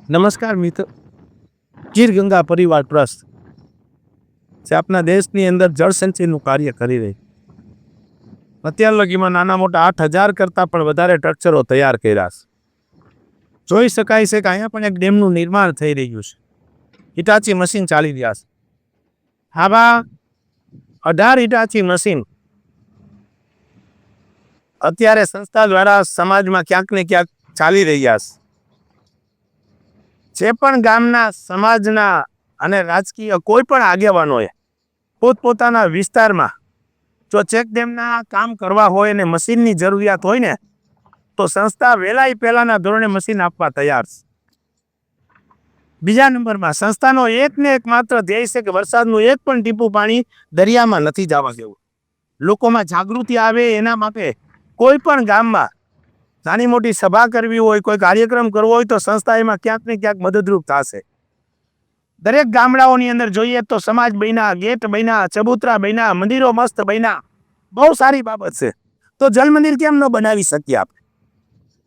નમસ્કાર મિત્ર, ગીર ગંગા પરિવાર ટ્રસ્ટ જે આપણા દેશની અંદર જળ સંચયનું કાર્ય કરી રહી. અત્યાર લગીમાં નાના મોટા 8,000 કરતાં પણ વધારે સ્ટ્રક્ચરો તૈયાર કર્યા છે. જોઈ શકાય છે કે અહીંયા પણ એક ડેમનું નિર્માણ થઈ રહ્યું છે. હિટાચી મશીન ચાલી રહ્યા છે. આવા 18 હિટાચી મશીન અત્યારે સંસ્થા દ્વારા સમાજમાં ક્યાંક ને ક્યાંક ચાલી રહ્યા છે. જે પણ ગામના સમાજના અને રાજકીય કોઈ પણ આગેવાનોએ પોતપોતાના વિસ્તારમાં જો ચેક ડેમના કામ કરવા હોય અને મશીનની જરૂરિયાત હોય ને તો સંસ્થા વહેલાય પહેલાના ધોરણે મશીન આપવા તૈયાર છે. બીજા નંબરમાં સંસ્થાનો એક ને એક માત્ર ધ્યેય છે કે વરસાદનું એક પણ ટીપું પાણી દરિયામાં નથી જવા દેવું. લોકોમાં જાગૃતિ આવે એના માટે કોઈ પણ ગામમાં નાની મોટી સભા કરવી હોય, કોઈ કાર્યક્રમ કરવો હોય તો સંસ્થા એમાં ક્યાંક ને ક્યાંક મદદરૂપ થશે. દરેક ગામડાઓની અંદર જોઈએ તો સમાજ બન્યા, ગેટ બન્યા, ચબૂતરા બન્યા, મંદિરો મસ્ત બન્યા, બહુ સારી બાબત છે. તો જલ મંદિર કેમ ન બનાવી શકીએ આપણે?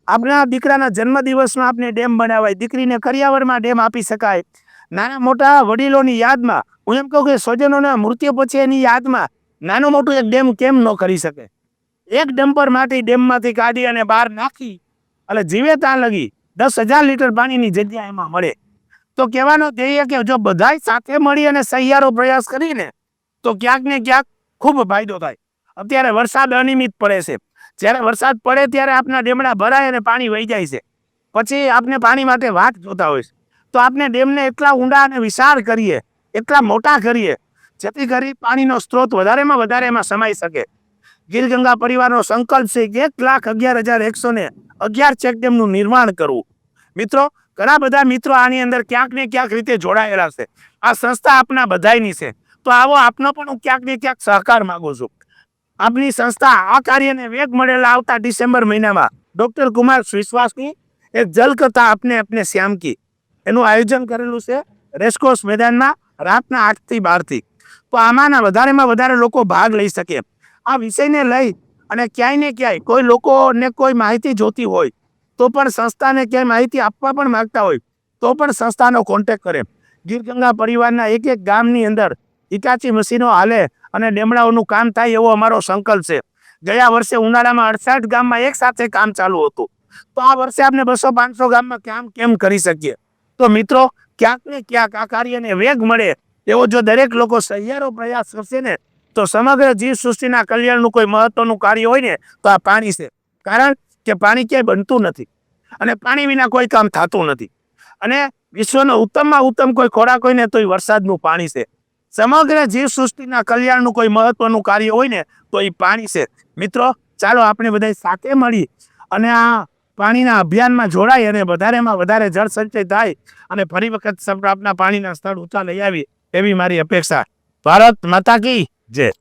આપણા દીકરાના જન્મદિવસમાં આપણે ડેમ બનાવાય, દીકરીને કરિયાવરમાં ડેમ આપી શકાય. નાના મોટા વડીલોની યાદમાં, હું એમ કહું કે સ્વજનોના મૃત્યુ પછી એની યાદમાં નાનું મોટું એક ડેમ કેમ ન કરી શકે? એક ડમ્પર માટી ડેમમાંથી કાઢી અને બહાર નાખી એટલે જીવે ત્યાં લગી 10,000 લીટર પાણીની જગ્યા એમાં મળે. તો કહેવાનો ધ્યેય કે જો બધાય સાથે મળી અને સહિયારો પ્રયાસ કરીને તો ક્યાંક ને ક્યાંક ખૂબ ફાયદો થાય. અત્યારે વરસાદ અનિયમિત પડે છે. જ્યારે વરસાદ પડે ત્યારે આપણા ડેમડા ભરાય અને પાણી વહી જાય છે. પછી આપણે પાણી માટે વાટ જોતા હોય છે. તો આપણે ડેમને એટલા ઊંડા અને વિશાળ કરીએ, એટલા મોટા કરીએ, જેથી કરી પાણીનો સ્ત્રોત વધારેમાં વધારે એમાં સમાઈ શકે. ગીર ગંગા પરિવારનો સંકલ્પ છે કે 1,11,111 ચેકડેમનું નિર્માણ કરવું. મિત્રો, ઘણા બધા મિત્રો આની અંદર ક્યાંક ને ક્યાંક રીતે જોડાયેલા છે. આ સંસ્થા આપના બધાયની છે. તો આવો આપનો પણ હું ક્યાંક ને ક્યાંક સહકાર માંગુ છું. આપની સંસ્થા આ કાર્યને વેગ મળેલા આવતા ડિસેમ્બર મહિનામાં ડોક્ટર કુમાર વિશ્વાસની એક જલકથા આપને શ્યામકી એનું આયોજન કરેલું છે રેસકોર્સ મેદાનમાં રાતના 8 થી 12. તો આમાંના વધારેમાં વધારે લોકો ભાગ લઈ શકે. આ વિષયને લઈ અને ક્યાંય ને ક્યાંય કોઈ લોકોને કોઈ માહિતી જોતી હોય તો પણ સંસ્થાને ક્યાંય માહિતી આપવા પણ માંગતા હોય તો પણ સંસ્થાનો કોન્ટેક્ટ કરે. ગીર ગંગા પરિવારના એક એક ગામની અંદર હિટાચી મશીનો હાલે અને ડેમડાઓનું કામ થાય એવો અમારો સંકલ્પ છે. ગયા વર્ષે ઉનાળામાં 68 ગામમાં એક સાથે કામ ચાલુ હતું. તો આ વર્ષે આપણે 200-500 ગામમાં કામ કેમ કરી શકીએ? તો મિત્રો, ક્યાંક ને ક્યાંક આ કાર્યને વેગ મળે એવો જો દરેક લોકો સહિયારો પ્રયાસ કરશે ને તો સમગ્ર જીવ સૃષ્ટિના કલ્યાણનું કોઈ મહત્વનું કાર્ય હોય ને તો આ પાણી છે. કારણ કે પાણી ક્યાંય બનતું નથી અને પાણી વિના કોઈ કામ થતું નથી. અને વિશ્વનો ઉત્તમમાં ઉત્તમ કોઈ ખોરાક હોય ને તો એ વરસાદનું પાણી છે. સમગ્ર જીવ સૃષ્ટિના કલ્યાણનું કોઈ મહત્વનું કાર્ય હોય ને તો એ પાણી છે. મિત્રો, ચાલો આપણે બધા સાથે મળી અને આ પાણીના અભિયાનમાં જોડાય અને વધારેમાં વધારે જળ સંચય થાય અને ફરી વખત આપણા પાણીના સ્થળ ઊંચા લઈ આવી એવી મારી અપેક્ષા. ભારત માતા કી જય.